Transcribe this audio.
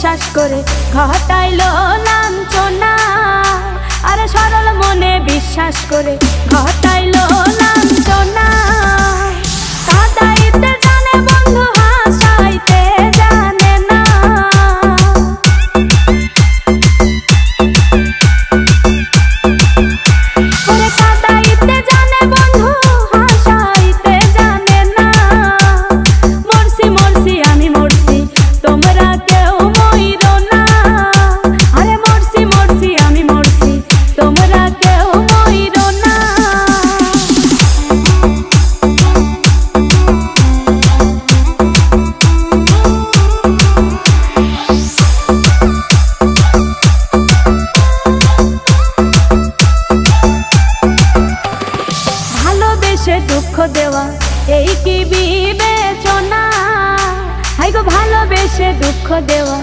বিশ্বাস করে ঘটাইলো লাঞ্ছনা। আরে সরল মনে বিশ্বাস করে ঘটাইলো লাঞ্ছনা। কাঁদাইতে জানে বন্ধু হাসাইতে জানে না। ওরে কাঁদাইতে জানে বন্ধু হাসাইতে জানে না। মরছি মরছি আমি মরছি তোমরা কেউ মইরো না। আরে মরছি মরছি আমি মরছি তোমরা কেউ মইরো না। ভালোবেসে দুঃখ দেওয়া এই কি বিবেচনা? হাই গো ভালোবেসে দুঃখ দেওয়া